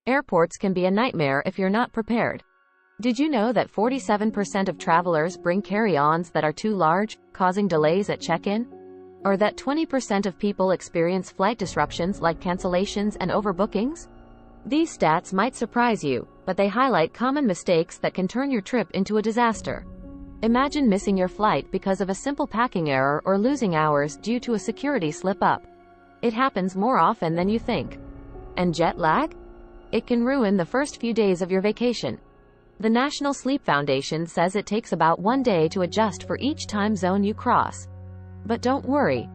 Airports can be a nightmare if you're not prepared. Did you know that 47% of travelers bring carry-ons that are too large, causing delays at check-in? Or that 20% of people experience flight disruptions like cancellations and overbookings? These stats might surprise you, but they highlight common mistakes that can turn your trip into a disaster. Imagine missing your flight because of a simple packing error or losing hours due to a security slip-up. It happens more often than you think. And jet lag? It can ruin the first few days of your vacation. The National Sleep Foundation says it takes about 1 day to adjust for each time zone you cross. But don't worry.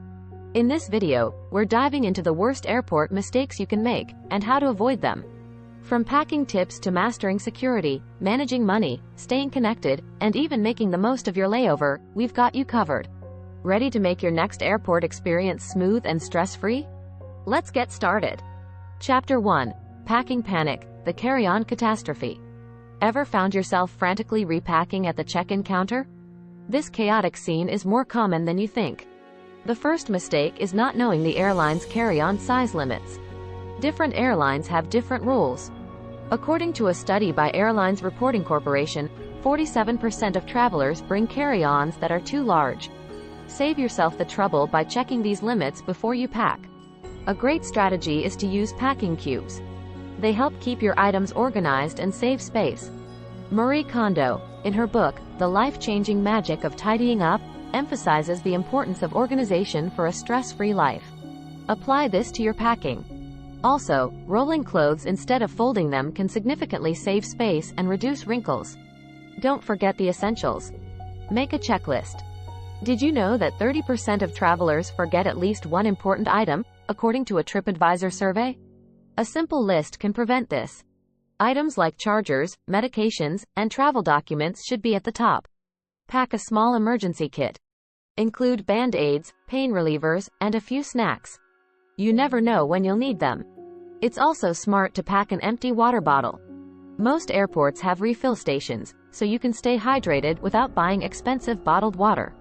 In this video, we're diving into the worst airport mistakes you can make, and how to avoid them. From packing tips to mastering security, managing money, staying connected, and even making the most of your layover, we've got you covered. Ready to make your next airport experience smooth and stress-free? Let's get started. Chapter 1. Packing Panic, the Carry-On Catastrophe. Ever found yourself frantically repacking at the check-in counter? This chaotic scene is more common than you think. The first mistake is not knowing the airline's carry-on size limits. Different airlines have different rules. According to a study by Airlines Reporting Corporation, 47% of travelers bring carry-ons that are too large. Save yourself the trouble by checking these limits before you pack. A great strategy is to use packing cubes. They help keep your items organized and save space. Marie Kondo, in her book, The Life-Changing Magic of Tidying Up, emphasizes the importance of organization for a stress-free life. Apply this to your packing. Also, rolling clothes instead of folding them can significantly save space and reduce wrinkles. Don't forget the essentials. Make a checklist. Did you know that 30% of travelers forget at least one important item, according to a TripAdvisor survey? A simple list can prevent this. Items like chargers, medications, and travel documents should be at the top. Pack a small emergency kit. Include band-aids, pain relievers, and a few snacks. You never know when you'll need them. It's also smart to pack an empty water bottle. Most airports have refill stations, so you can stay hydrated without buying expensive bottled water.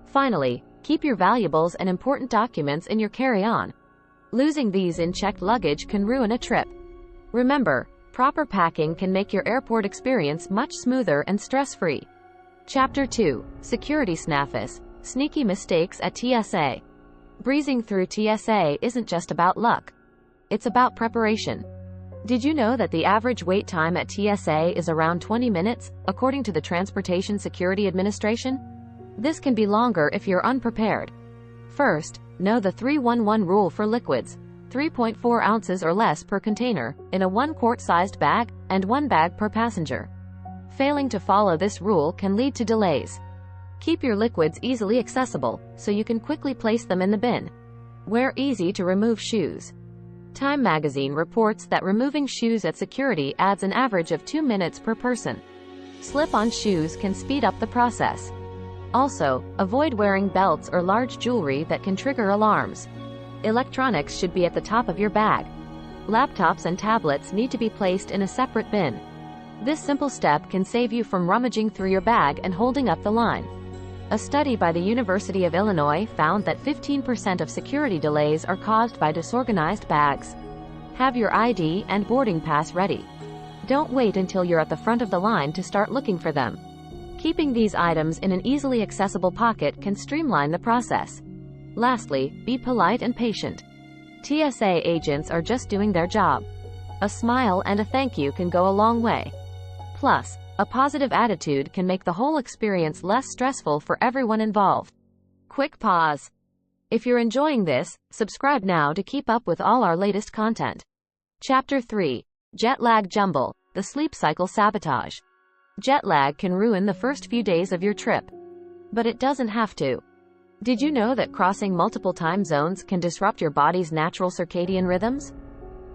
Finally, keep your valuables and important documents in your carry-on. Losing these in checked luggage can ruin a trip. Remember, proper packing can make your airport experience much smoother and stress-free. Chapter 2. Security Snaffus, Sneaky Mistakes at TSA. Breezing through TSA isn't just about luck. It's about preparation. Did you know that the average wait time at TSA is around 20 minutes, according to the Transportation Security Administration? This can be longer if you're unprepared. First, know the 3-1-1 rule for liquids: 3.4 ounces or less per container, in a 1-quart-sized bag, and 1 bag per passenger. Failing to follow this rule can lead to delays. Keep your liquids easily accessible, so you can quickly place them in the bin. Wear easy-to-remove shoes. Time magazine reports that removing shoes at security adds an average of 2 minutes per person. Slip-on shoes can speed up the process. Also, avoid wearing belts or large jewelry that can trigger alarms. Electronics should be at the top of your bag. Laptops and tablets need to be placed in a separate bin. This simple step can save you from rummaging through your bag and holding up the line. A study by the University of Illinois found that 15% of security delays are caused by disorganized bags. Have your ID and boarding pass ready. Don't wait until you're at the front of the line to start looking for them. Keeping these items in an easily accessible pocket can streamline the process. Lastly, be polite and patient. TSA agents are just doing their job. A smile and a thank you can go a long way. Plus, a positive attitude can make the whole experience less stressful for everyone involved. Quick pause. If you're enjoying this, subscribe now to keep up with all our latest content. Chapter 3. Jet Lag Jumble, the Sleep Cycle Sabotage. Jet lag can ruin the first few days of your trip. But it doesn't have to. Did you know that crossing multiple time zones can disrupt your body's natural circadian rhythms?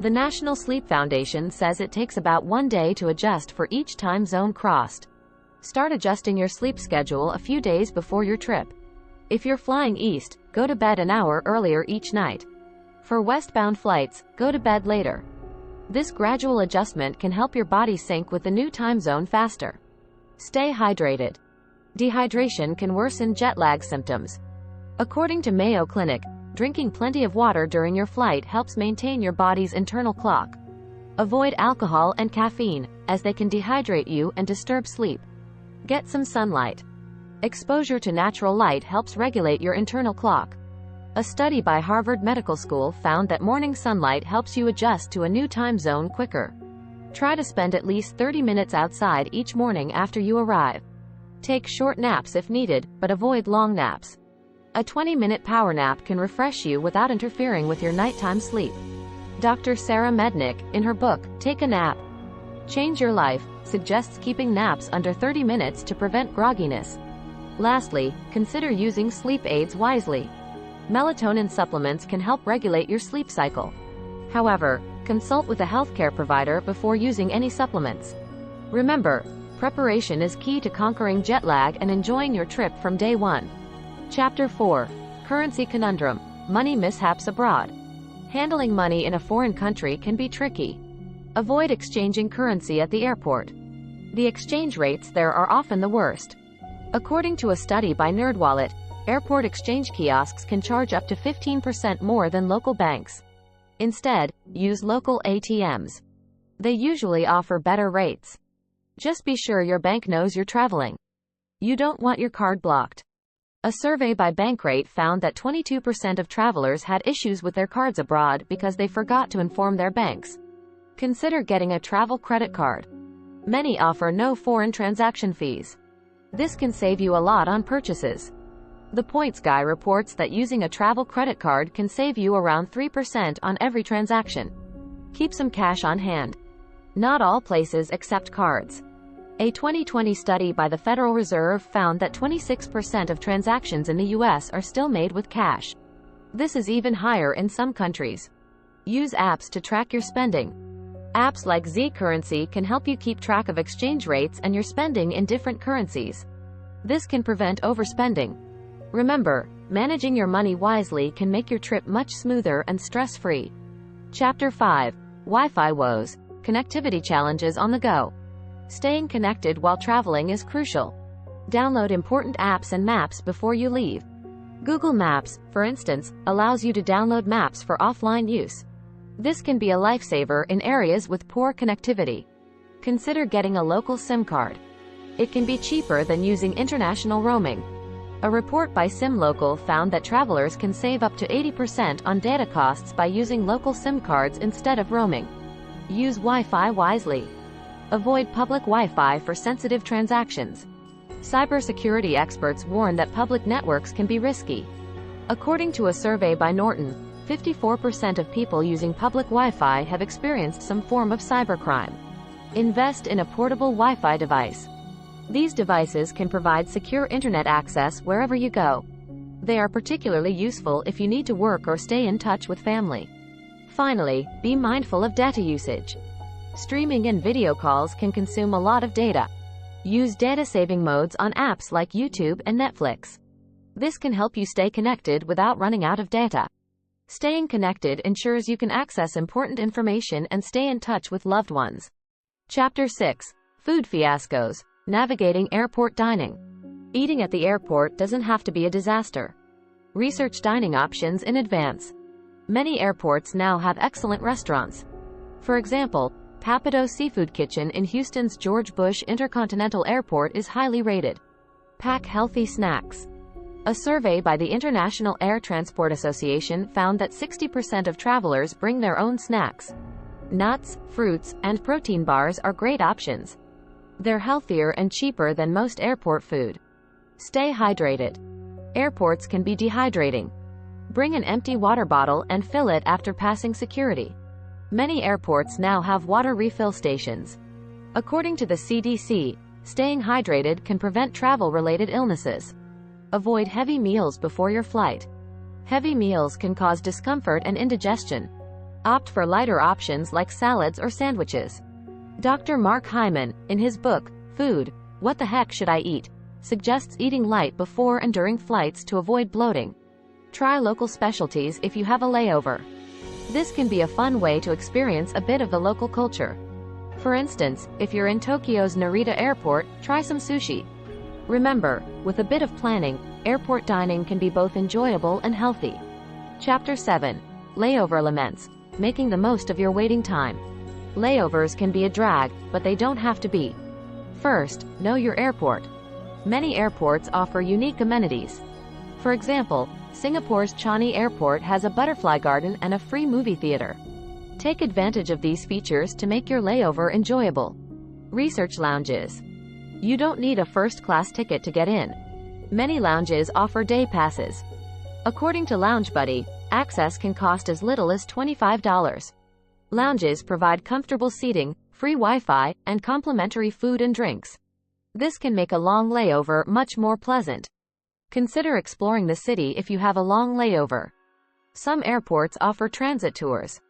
The National Sleep Foundation says it takes about 1 day to adjust for each time zone crossed. Start adjusting your sleep schedule a few days before your trip. If you're flying east, go to bed an hour earlier each night. For westbound flights, go to bed later. This gradual adjustment can help your body sync with the new time zone faster. Stay hydrated. Dehydration can worsen jet lag symptoms. According to Mayo Clinic, drinking plenty of water during your flight helps maintain your body's internal clock. Avoid alcohol and caffeine, as they can dehydrate you and disturb sleep. Get some sunlight. Exposure to natural light helps regulate your internal clock. A study by Harvard Medical School found that morning sunlight helps you adjust to a new time zone quicker. Try to spend at least 30 minutes outside each morning after you arrive. Take short naps if needed, but avoid long naps. A 20-minute power nap can refresh you without interfering with your nighttime sleep. Dr. Sarah Mednick, in her book, Take a Nap, Change Your Life, suggests keeping naps under 30 minutes to prevent grogginess. Lastly, consider using sleep aids wisely. Melatonin supplements can help regulate your sleep cycle. However, consult with a healthcare provider before using any supplements. Remember, preparation is key to conquering jet lag and enjoying your trip from day one. Chapter 4. Currency Conundrum. Money Mishaps Abroad. Handling money in a foreign country can be tricky. Avoid exchanging currency at the airport. The exchange rates there are often the worst. According to a study by NerdWallet, airport exchange kiosks can charge up to 15% more than local banks. Instead, use local ATMs. They usually offer better rates. Just be sure your bank knows you're traveling. You don't want your card blocked. A survey by Bankrate found that 22% of travelers had issues with their cards abroad because they forgot to inform their banks. Consider getting a travel credit card. Many offer no foreign transaction fees. This can save you a lot on purchases. The Points Guy reports that using a travel credit card can save you around 3% on every transaction. Keep some cash on hand. Not all places accept cards. A 2020 study by the Federal Reserve found that 26% of transactions in the U.S. are still made with cash. This is even higher in some countries. Use apps to track your spending. Apps like Z Currency can help you keep track of exchange rates and your spending in different currencies. This can prevent overspending. Remember, managing your money wisely can make your trip much smoother and stress-free. Chapter 5. Wi-Fi Woes. Connectivity Challenges on the Go. Staying connected while traveling is crucial. Download important apps and maps before you leave. Google Maps, for instance, allows you to download maps for offline use. This can be a lifesaver in areas with poor connectivity. Consider getting a local SIM card. It can be cheaper than using international roaming. A report by SimLocal found that travelers can save up to 80% on data costs by using local SIM cards instead of roaming. Use Wi-Fi wisely. Avoid public Wi-Fi for sensitive transactions. Cybersecurity experts warn that public networks can be risky. According to a survey by Norton, 54% of people using public Wi-Fi have experienced some form of cybercrime. Invest in a portable Wi-Fi device. These devices can provide secure internet access wherever you go. They are particularly useful if you need to work or stay in touch with family. Finally, be mindful of data usage. Streaming and video calls can consume a lot of data. Use data-saving modes on apps like YouTube and Netflix. This can help you stay connected without running out of data. Staying connected ensures you can access important information and stay in touch with loved ones. Chapter 6. Food Fiascos. Navigating Airport Dining. Eating at the airport doesn't have to be a disaster. Research dining options in advance. Many airports now have excellent restaurants. For example, Papado Seafood Kitchen in Houston's George Bush Intercontinental Airport is highly rated. Pack healthy snacks. A survey by the International Air Transport Association found that 60% of travelers bring their own snacks. Nuts, fruits, and protein bars are great options. They're healthier and cheaper than most airport food. Stay hydrated. Airports can be dehydrating. Bring an empty water bottle and fill it after passing security. Many airports now have water refill stations. According to the CDC, staying hydrated can prevent travel-related illnesses. Avoid heavy meals before your flight. Heavy meals can cause discomfort and indigestion. Opt for lighter options like salads or sandwiches. Dr. Mark Hyman, in his book, Food, What the Heck Should I Eat?, suggests eating light before and during flights to avoid bloating. Try local specialties if you have a layover. This can be a fun way to experience a bit of the local culture. For instance, if you're in Tokyo's Narita Airport, try some sushi. Remember, with a bit of planning, airport dining can be both enjoyable and healthy. Chapter 7. Layover Laments. Making the most of your waiting time. Layovers can be a drag, but they don't have to be. First, know your airport. Many airports offer unique amenities. For example, Singapore's Changi Airport has a butterfly garden and a free movie theater. Take advantage of these features to make your layover enjoyable. Research lounges. You don't need a first-class ticket to get in. Many lounges offer day passes. According to LoungeBuddy, access can cost as little as $25. Lounges provide comfortable seating, free Wi-Fi, and complimentary food and drinks. This can make a long layover much more pleasant. Consider exploring the city if you have a long layover. Some airports offer transit tours.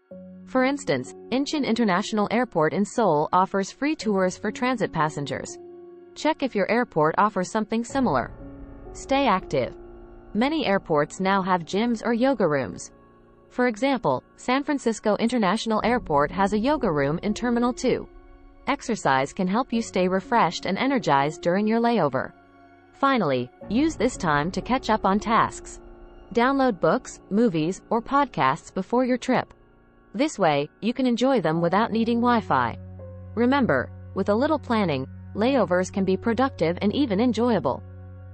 For instance, Incheon International Airport in Seoul offers free tours for transit passengers. Check if your airport offers something similar. Stay active. Many airports now have gyms or yoga rooms. For example, San Francisco International Airport has a yoga room in Terminal 2. Exercise can help you stay refreshed and energized during your layover. Finally, use this time to catch up on tasks. Download books, movies, or podcasts before your trip. This way, you can enjoy them without needing Wi-Fi. Remember, with a little planning, layovers can be productive and even enjoyable.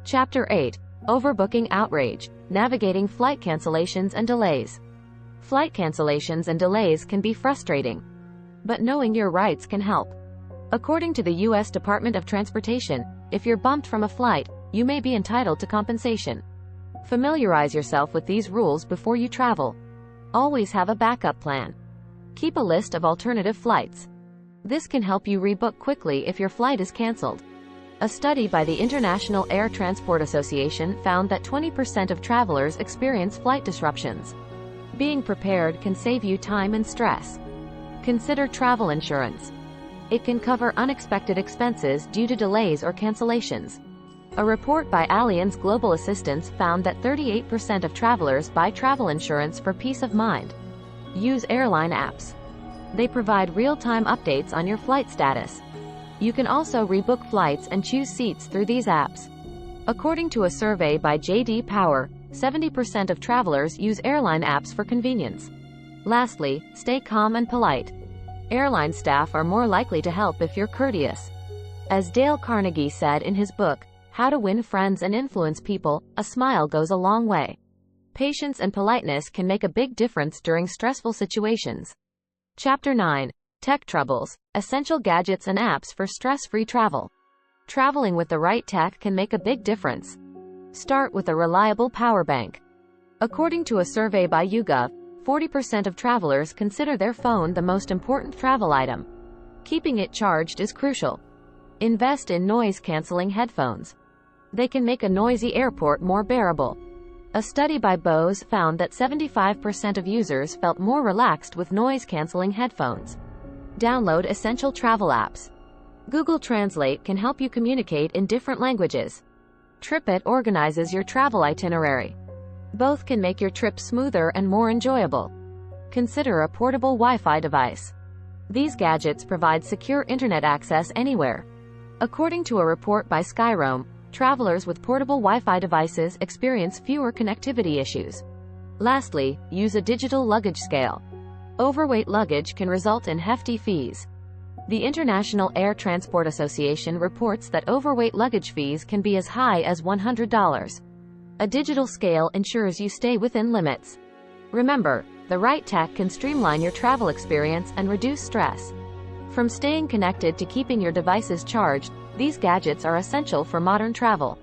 Chapter 8. Overbooking Outrage. Navigating Flight Cancellations and Delays. Flight cancellations and delays can be frustrating, but knowing your rights can help. According to the U.S. Department of Transportation, if you're bumped from a flight, you may be entitled to compensation. Familiarize yourself with these rules before you travel. Always have a backup plan. Keep a list of alternative flights. This can help you rebook quickly if your flight is canceled. A study by the International Air Transport Association found that 20% of travelers experience flight disruptions. Being prepared can save you time and stress. Consider travel insurance. It can cover unexpected expenses due to delays or cancellations. A report by Allianz Global Assistance found that 38% of travelers buy travel insurance for peace of mind. Use airline apps. They provide real-time updates on your flight status. You can also rebook flights and choose seats through these apps. According to a survey by J.D. Power, 70% of travelers use airline apps for convenience. Lastly, stay calm and polite. Airline staff are more likely to help if you're courteous. As Dale Carnegie said in his book, How to Win Friends and Influence People, a smile goes a long way. Patience and politeness can make a big difference during stressful situations. Chapter 9. Tech Troubles. Essential Gadgets and Apps for Stress-Free Travel. Traveling with the right tech can make a big difference. Start with a reliable power bank. According to a survey by YouGov, 40% of travelers consider their phone the most important travel item. Keeping it charged is crucial. Invest in noise-canceling headphones. They can make a noisy airport more bearable. A study by Bose found that 75% of users felt more relaxed with noise-canceling headphones. Download essential travel apps. Google Translate can help you communicate in different languages. TripIt organizes your travel itinerary. Both can make your trip smoother and more enjoyable. Consider a portable Wi-Fi device. These gadgets provide secure internet access anywhere. According to a report by Skyroam, travelers with portable Wi-Fi devices experience fewer connectivity issues. Lastly, use a digital luggage scale. Overweight luggage can result in hefty fees. The International Air Transport Association reports that overweight luggage fees can be as high as $100. A digital scale ensures you stay within limits. Remember, the right tech can streamline your travel experience and reduce stress. From staying connected to keeping your devices charged, these gadgets are essential for modern travel.